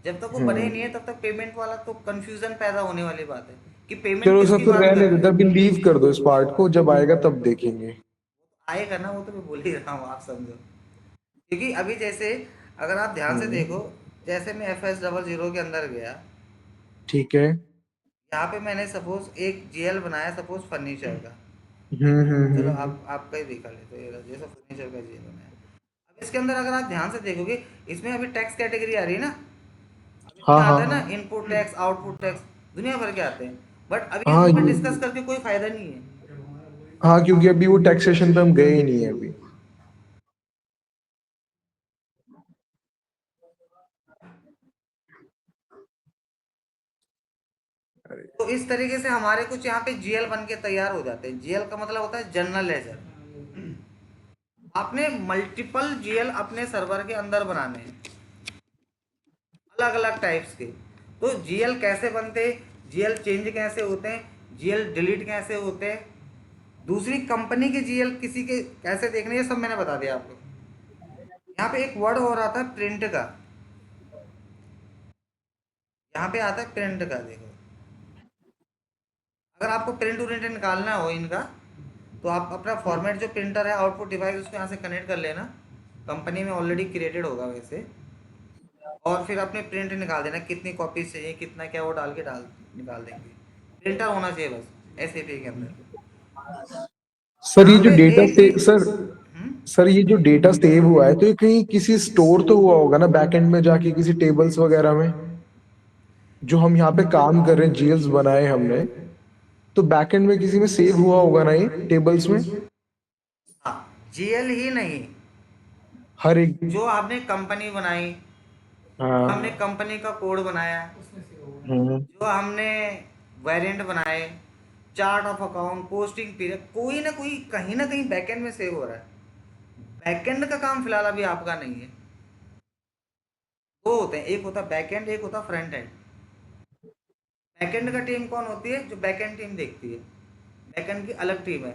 जब तक वो बने हम्म। नहीं है तब तक पेमेंट वाला तो कंफ्यूजन पैदा होने वाली बात है कि पेमेंट चलो सर, किसकी तो बात रहने कर रहे देते, हैं। अभी लीव कर दो इस पार्ट को, जब आएगा तब देखेंगे। आएगा ना, वो तो मैं बोल ही रहा हूँ, आप समझो। क्योंकि अभी जैसे अगर आप ध्यान से हम्म। देखो, जैसे मैं FS00 के अंदर गया, ठीक है। यहाँ पे मैंने सपोज एक जीएल बनाया, सपोज फर्नीचर का। चलो हम्म। आपका ही दिखा ले, तो ये रहा, जैसा फर्नीचर का जीएल बनाया। अब इसके अंदर अगर आप ध्यान से देखोगे, इसमें अभी टैक्स कैटेगरी आ रही है ना। अब इसमें हाँ आता है ना हाँ इनपुट टैक्स, आउटपुट टैक्स, दुनिया भर के आते हैं। बट अभी हाँ इसमें पर डिस्कस ये, करके कोई फायदा नहीं है। हाँ क्योंकि अभी वो टैक्सेशन पे हम गए ही नहीं है अभी। तो इस तरीके से हमारे कुछ यहाँ पे जीएल बन के तैयार हो जाते हैं। जीएल का मतलब होता है जनरल लेजर। आपने मल्टीपल जीएल अपने सर्वर के अंदर बनाने हैं, अलग अलग टाइप्स के। तो जीएल कैसे बनते, जीएल चेंज कैसे होते हैं, जीएल डिलीट कैसे होते हैं, दूसरी कंपनी के जीएल किसी के कैसे देखने, ये सब मैंने बता दिया आपको। यहाँ पे एक वर्ड और आता है प्रिंट का। यहाँ पे आता है प्रिंट का, देखो। अगर आपको प्रिंट उरिंट निकालना हो इनका, तो आप अपना फॉर्मेट जो प्रिंटर है, आउटपुट डिवाइस, उसको यहाँ से कनेक्ट कर लेना। कंपनी में ऑलरेडी क्रिएटेड होगा वैसे। और फिर अपने प्रिंट निकाल देना, कितनी कॉपीज चाहिए, कितना क्या, वो डाल के डाल निकाल देंगे। प्रिंटर होना चाहिए बस एसएपी के अंदर। सर ये यहाँ जो पे डेटा एक से चीज, सर, सर ये जो डेटा सेव हुआ है, तो ये कहीं किसी स्टोर तो हुआ होगा ना, बैकएंड में जाके किसी टेबल्स वगैरह में। जो हम यहाँ पे काम कर रहे हैं, जीएल्स बनाए हमने, तो बैकएंड में किसी में सेव हुआ होगा ना ये टेबल्स में। हाँ, जीएल ही नहीं, हर एक। जो आपने कंपनी बनाई, जो हमने हाँ। कंपनी का कोड बनाया, हम्म। जो हमने वेरिएंट बनाए, chart of account, posting period, कोई ना कहीं बैकएंड में सेव हो रहा है। बैकएंड का काम फिलहाल अभी आपका नहीं है। दो होते हैं, एक होता है बैकएंड, एक होता है फ्रंट एंड। बैकएंड का टीम कौन होती है? जो बैकएंड टीम देखती है। बैकएंड की अलग टीम है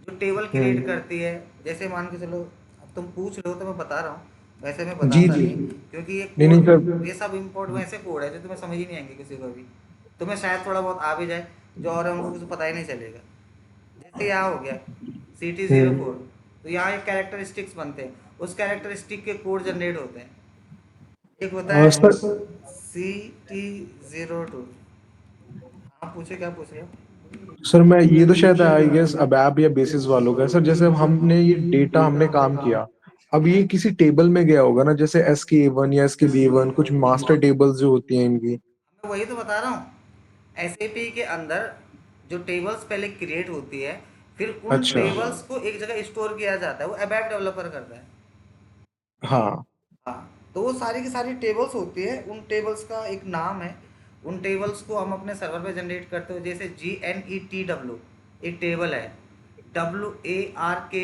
जो टेबल क्रिएट हम्म। करती है। जैसे मान के चलो, अब तुम पूछ रहे हो तो मैं बता रहा हूँ, वैसे मैं जी बताता जी। नहीं। क्योंकि ये नहीं नहीं कोड, सर। ये सब इम्पोर्ट वैसे कोड है जो तुम्हें समझ ही नहीं आएंगे किसी को भी। तुम्हें शायद थोड़ा बहुत आ भी जाए, जो और है उनको कुछ पता ही नहीं चलेगा। जैसे यहाँ हो गया CT04, हम्म। तो यहाँ एक कैरेक्टरिस्टिक्स बनते हैं, उस कैरेक्टरिस्टिक के कोड जनरेट होते हैं। एक होता है सर CT02। हाँ पूछे, क्या पूछ रहे हो? सर मैं ये तो शायद आई गेस अब ऐप या बेसिस वालों का है सर। जैसे अब हमने ये डेटा हमने काम किया, अब ये किसी टेबल में गया होगा ना, जैसे SK1 या SKB1, कुछ मास्टर टेबल्स जो होती हैं इनकी। मैं वही तो बता रहा हूँ। एसएपी के अंदर जो टेबल्स पहले क्रिएट होती है, फिर उन अच्छा। टेबल्स को एक जगह स्टोर किया जाता है, वो अबैप डेवलपर करता है। हाँ। हाँ, तो वो सारी की सारी टेबल्स होती है, उन टेबल्स का एक नाम है। उन टेबल्स को हम अपने सर्वर पे जनरेट करते हो, जैसे GNETW एक टेबल है, WARKS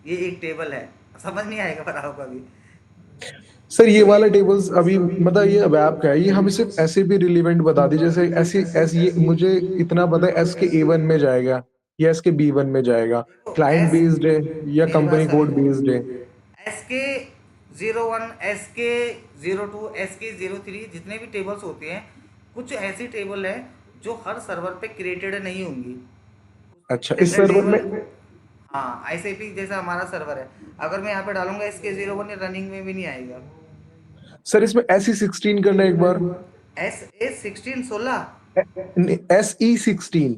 ये एक टेबल है। समझ नहीं आएगा पर आपको अभी। सर ये वाला टेबल्स अभी मतलब ये वेब का है, ये हमें सिर्फ ऐसे भी रिलेवेंट बता दी, जैसे ऐसी ऐसी ये मुझे इतना पता है SK A1 में जाएगा या SK B1 में जाएगा, देखो क्लाइंट एस बेस्ड है या मेरी बात कंपनी कोड समझो, बेस्ड है। SK01, SK02, SK03 जितने भी टेबल्स होते हैं, कुछ ऐसी टेबल है जो हर सर्वर पे क्रिएटेड नहीं होंगी। अच्छा, इस जनरल सर्वर में। टेबल, हाँ ICP जैसा हमारा सर्वर है, अगर मैं यहाँ पे डालूंगा SK01 ये रनिंग में भी नहीं आएगा। सर इसमें SE16 करना एक बार। SA16 16, SE16।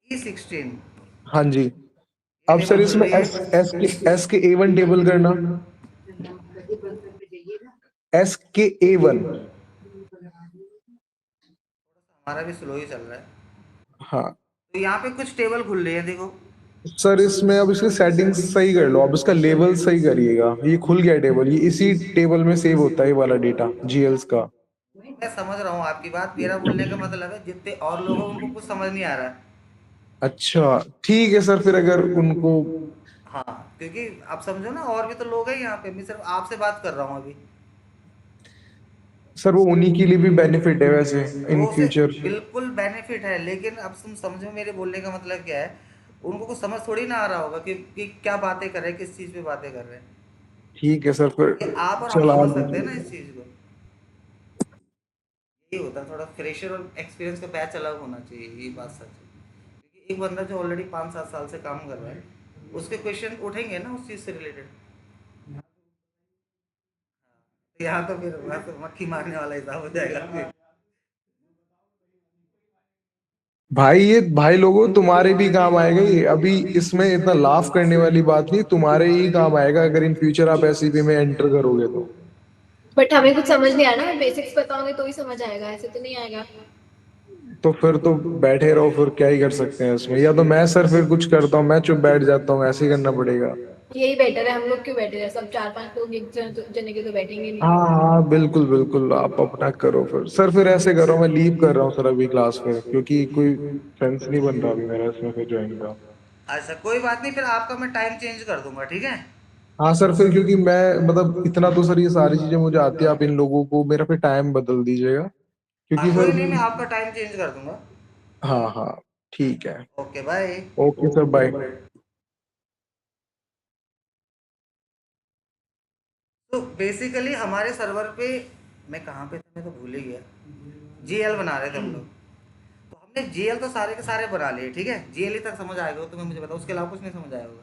SE16 हाँ जी। ये अब सर टेबल खुल इसमें रही एस एस के SK A1 टेबल करना। SK A1। हमारा भी स्लो ही चल रहा है। हाँ। तो यहाँ पे कुछ टेबल खुल रही है देखो। सर इसमें अब इसकी सेटिंग्स सही कर लो, अब इसका लेवल सही करिएगा, ये खुल गया टेबल, ये इसी टेबल में सेव होता है ये वाला डेटा GLs का। मैं समझ रहा हूँ आपकी बात, मेरा बोलने का मतलब है जितने और लोग हैं उनको कुछ समझ नहीं आ रहा है। अच्छा ठीक है सर, फिर अगर उनको। हाँ, क्योंकि आप समझो ना, और भी तो लोग हैं यहाँ पे, मैं सिर्फ आपसे बात कर रहा हूँ अभी। सर वो उन्हीं के लिए भी बेनिफिट है वैसे इन वो उसे फ्यूचर। बिल्कुल बेनिफिट है, लेकिन अब तुम समझो मेरे बोलने का मतलब क्या है। उनको कुछ समझ थोड़ी ना आ रहा होगा कि क्या बातें कर रहे हैं, किस चीज़ पे बातें कर रहे हैं। ठीक है सर, फिर ये आप और हम चला समझ सकते हैं ना दीजिए। इस चीज़ को। ये होता है, थोड़ा फ्रेशर और एक्सपीरियंस का बैच अलग होना चाहिए, ये बात सच है। क्योंकि एक बंदा जो ऑलरेडी 5 7 साल से काम कर रहा है, उसके क्वेश्चन उठेंगे ना उस चीज़ से रिलेटेड। यहाँ तो फिर वहाँ तो मक्खी मारने वाला हिसाब हो जाएगा फिर। भाई ये भाई लोगों तुम्हारे भी काम आएगा ये, अभी इसमें इतना लाफ करने वाली बात नहीं, तुम्हारे ही काम आएगा अगर इन फ्यूचर आप SCP में एंटर करोगे तो। बट हमें कुछ समझ नहीं आया ना, मैं बेसिक्स बताऊंगी तो ही समझ आएगा, ऐसे तो नहीं आएगा। तो फिर तो बैठे रहो, फिर क्या ही कर सकते हैं इसमें, या तो मैं सर फिर कुछ करता हूँ, मैं चुप बैठ जाता हूँ, ऐसे ही करना पड़ेगा। यही बेटर है, हम लोग क्यों बैठे रहे, सब 4 5 लोग एक जने के तो बैठेंगे नहीं। हाँ हाँ बिल्कुल बिल्कुल, आप अपना करो फिर सर, फिर ऐसे करो, मैं लीव कर रहा हूँ सर अभी क्लास फिर, क्योंकि कोई सेंस नहीं बन रहा अभी मेरा इसमें फिर ज्वाइन का। अच्छा कोई बात नहीं, फिर आपका मैं टाइम चेंज कर दूंगा, ठीक है। हाँ सर, फिर क्योंकि मैं मतलब इतना तो सर ये सारी चीजें मुझे आती है, आप इन लोगों को मेरा फिर टाइम बदल दीजिएगा, हाँ क्योंकि कोई सर। नहीं, मैं आपका टाइम चेंज कर दूंगा। हाँ हाँ ठीक है। Okay bye. Okay sir, bye. तो बेसिकली हमारे सर्वर पे, मैं कहाँ पे था मैं तो भूल ही गया। GL बना रहे थे हम लोग। तो हमने GL तो सारे के सारे बना लिए, ठीक है, GL ही तक समझ आएगा तुम्हें, मुझे बताओ उसके अलावा कुछ नहीं समझ आया होगा।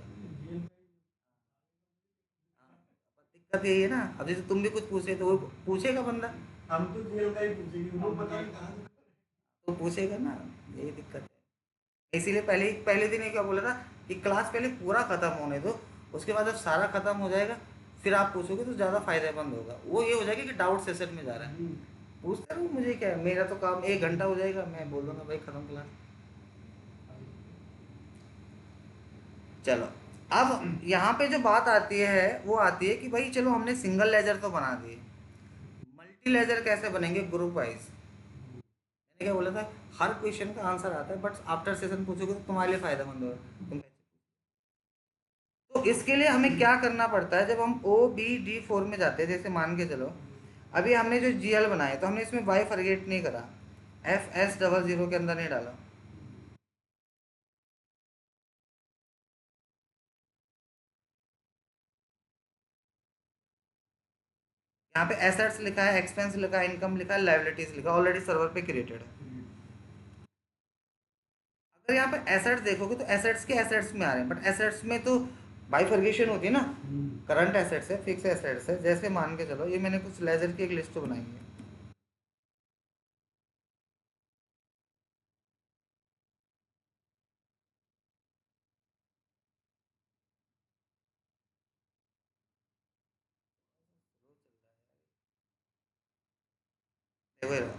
दिक्कत यही है ना, अब जैसे तुम भी कुछ पूछे तो वो पूछेगा बंदा। हम तो GL का ही पूछेंगे, वो पता नहीं कहाँ से। तो पूछेगा ना, यही दिक्कत है। इसीलिए पहले दिन ये क्या बोला था कि क्लास पहले पूरा खत्म होने दो, उसके बाद जब सारा खत्म हो जाएगा फिर आप पूछोगे तो ज़्यादा फायदेमंद होगा। वो ये हो जाएगा कि डाउट सेशन में जा रहा है, पूछते रहो, मुझे क्या है, मेरा तो काम 1 घंटा हो जाएगा, मैं बोल दूंगा भाई खत्म क्लास। चलो, अब यहाँ पे जो बात आती है वो आती है कि भाई चलो हमने सिंगल लेजर तो बना दिए, मल्टी लेजर कैसे बनेंगे ग्रुप वाइज। मैंने क्या बोला था, हर क्वेश्चन का आंसर आता है, बट आफ्टर सेशन पूछोगे तो तुम्हारे लिए फायदेमंद होगा, तुम। तो इसके लिए हमें क्या करना पड़ता है, जब हम OBD4 में जाते हैं, जैसे मान के चलो अभी हमने जो GL बनाया तो हमने इसमें वाई फॉरगेट नहीं करा, FS00 के अंदर नहीं डाला। यहाँ पे एसेट्स लिखा है, एक्सपेंस लिखा है, इनकम लिखा है, लाइबिलिटीज लिखा है, ऑलरेडी सर्वर पे क्रिएटेड है। अगर यहाँ पे एसेट्स देखोगे तो एसेट्स के एसेट्स में आ रहे हैं, बट एसेट्स में तो बाइफर्गेशन होती है ना। करंट एसेट्स है, फिक्स एसेट्स है, जैसे मान के चलो ये मैंने कुछ लेजर की एक लिस्ट बनाई है। देखो ये रहा।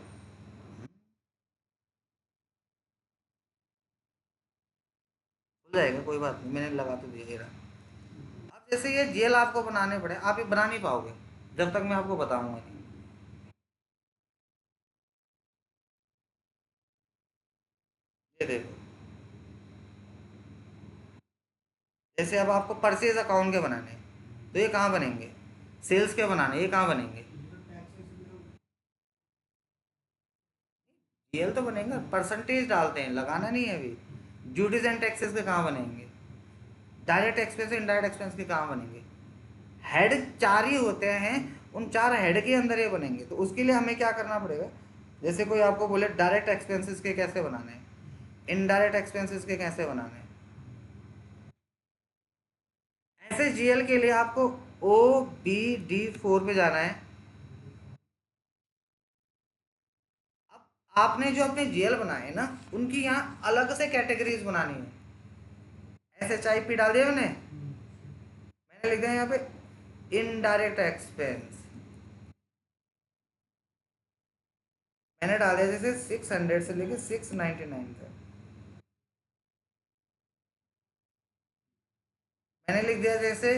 जाएगा, कोई बात नहीं, मैंने लगा तो दिया ये रहा। अब जैसे ये जीएल आपको बनाने पड़े, आप ये बना नहीं पाओगे जब तक मैं आपको बताऊंगा नहीं। ये देखो, जैसे अब आपको परचेज अकाउंट के बनाने हैं, तो ये कहाँ बनेंगे? सेल्स के बनाने, ये कहाँ बनेंगे? जीएल तो बनेगा, परसेंटेज डालते हैं, लगाना नहीं है अभी। ड्यूटीज एंड टैक्सेस के कहाँ बनेंगे? डायरेक्ट एक्सपेंस इनडायरेक्ट एक्सपेंस के कहाँ बनेंगे? हेड 4 ही होते हैं, उन 4 हेड के अंदर ये बनेंगे। तो उसके लिए हमें क्या करना पड़ेगा? जैसे कोई आपको बोले डायरेक्ट एक्सपेंसेस के कैसे बनाने हैं, इनडायरेक्ट एक्सपेंसेस के कैसे बनाने हैं, ऐसे जीएल के लिए आपको OBD4 पे जाना है। अब आपने जो अपने जीएल बनाए ना, उनकी यहाँ अलग से कैटेगरीज बनानी है। SHIP डाल दिया मैंने लिख दिया यहाँ पे इनडायरेक्ट एक्सपेंस, मैंने डाल दिया जैसे 600 से लेके 699 तक। मैंने लिख दिया जैसे,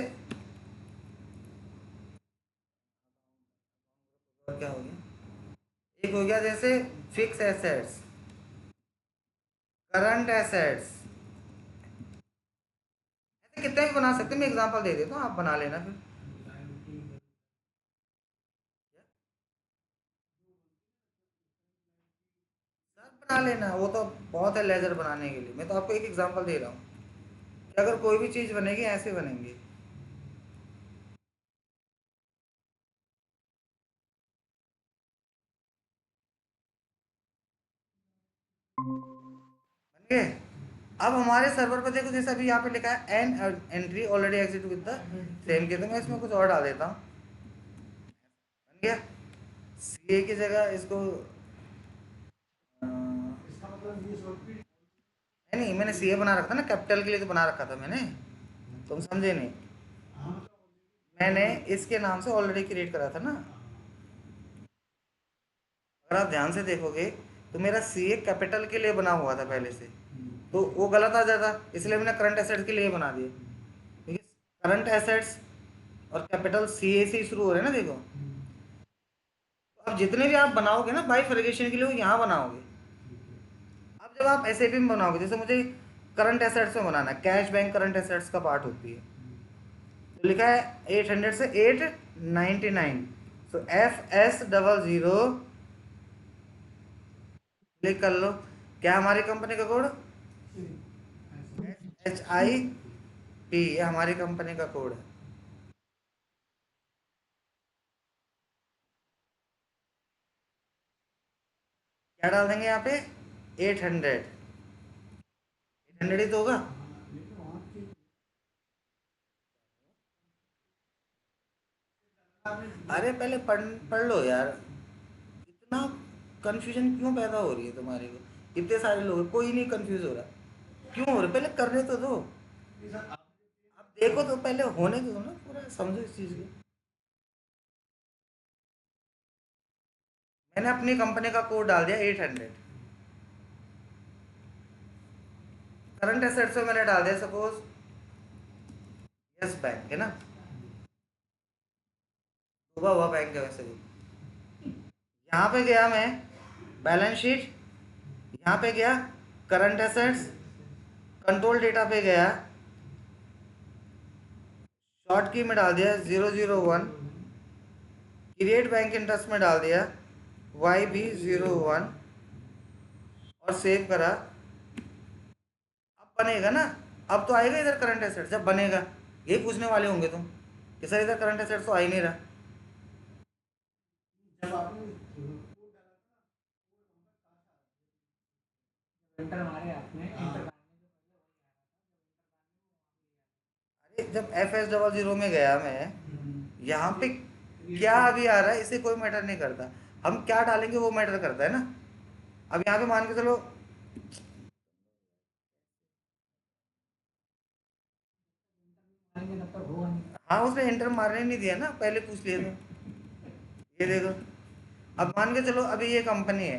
और क्या हो गया, एक हो गया जैसे फिक्स एसेट्स, करंट एसेट्स, ऐसे कितने भी बना सकते हैं, मैं एग्जांपल दे देता हूँ, आप बना लेना फिर। सर बना लेना, वो तो बहुत है लेजर बनाने के लिए, मैं तो आपको एक एग्जांपल दे रहा हूँ कि अगर कोई भी चीज़ बनेगी ऐसे बनेंगी। बन गए? अब हमारे सर्वर पर देखो, जैसे अभी यहाँ पे लिखा है an entry already exit with the same के, तो मैं इसमें कुछ और डाल देता हूँ। बन गया? सीए की जगह इसको नहीं नहीं, मैंने सीए बना रखा था ना, कैपिटल के लिए तो बना रखा था मैंने, तुम समझे नहीं। मैंने इसके नाम से ऑलरेडी क्रिएट करा था ना, अगर आप ध्यान से देखोगे तो मेरा सीए कैपिटल के लिए बना हुआ था पहले से, तो वो गलत आ जाता, इसलिए मैंने करंट एसेट्स के लिए बना दिया, क्योंकि करंट एसेट्स और कैपिटल सीए से ही शुरू हो रहे हैं ना, देखो। तो अब जितने भी आप बनाओगे ना बाइफरकेशन के लिए, वो यहाँ बनाओगे। अब जब आप एसएपी में बनाओगे, जैसे मुझे करंट एसेट्स में बनाना है, कैश बैंक करंट एसेट्स का पार्ट होती है, तो लिखा है 800 से 899, तो FS00 क्लिक कर लो। क्या हमारी कंपनी का कोड? HIP, ये हमारी कंपनी का कोड है। क्या डाल देंगे यहाँ पे? 800, 800 ही तो होगा। अरे पहले पढ़ लो यार, इतना कंफ्यूजन क्यों पैदा हो रही है तुम्हारे को? इतने सारे लोग, कोई नहीं कंफ्यूज हो रहा, क्यों हो रहा? पहले करने तो दो, अब देखो तो पहले होने तो दो ना, पूरा समझो इस चीज़ को। मैंने अपनी कंपनी का कोड डाल दिया 800, करंट एसेट्स में मैंने डाल दिया सपोज यस बैंक है ना, डूबा हुआ बैंक है वैसे भी। यहाँ पे गया मैं बैलेंस शीट, यहाँ पे गया करंट एसेट्स, कंट्रोल डेटा पे गया, शॉर्ट की में डाल दिया 001, क्रिएट बैंक इंटरेस्ट में डाल दिया YB01 और सेव करा। अब बनेगा ना, अब तो आएगा इधर करंट एसेट्स, जब बनेगा यही पूछने वाले होंगे तुम कि सर इधर करंट एसेट्स तो आ ही नहीं रहा। अरे जब FS00 में गया मैं, यहाँ पे क्या अभी आ रहा है इससे कोई मैटर नहीं करता, हम क्या डालेंगे वो मैटर करता है ना। अब यहाँ पे मान के चलो, हाँ उसने इंटर मारने नहीं दिया ना, पहले पूछ लिए थे। ये देखो, अब मान के चलो अभी ये कंपनी है,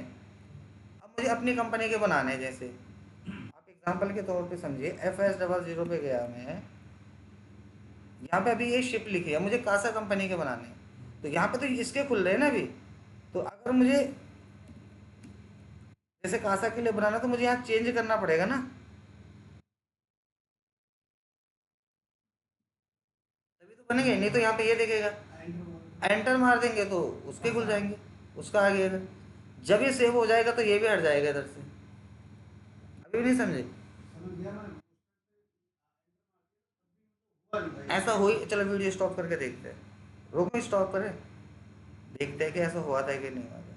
अब मुझे अपनी कंपनी के बनाने हैं, जैसे आप एग्जाम्पल के तौर पे समझिए, FS00 पे गया मैं, यहाँ पे अभी ये शिप लिखी है, मुझे कासा कंपनी के बनाने हैं, तो यहाँ पे तो इसके खुल रहे हैं ना अभी। तो अगर मुझे जैसे कासा के लिए बनाना तो मुझे यहाँ चेंज करना पड़ेगा ना, तभी तो बनेंगे, नहीं तो यहाँ पे ये देखेगा, एंटर मार देंगे तो उसके खुल जाएंगे, उसका आ गया। जब ये सेव हो जाएगा तो ये भी हट जाएगा इधर से। अभी भी नहीं समझे? ऐसा हो ही, चलो वीडियो स्टॉप करके देखते हैं, रोको स्टॉप करें, देखते हैं कि ऐसा हुआ था कि नहीं हुआ था।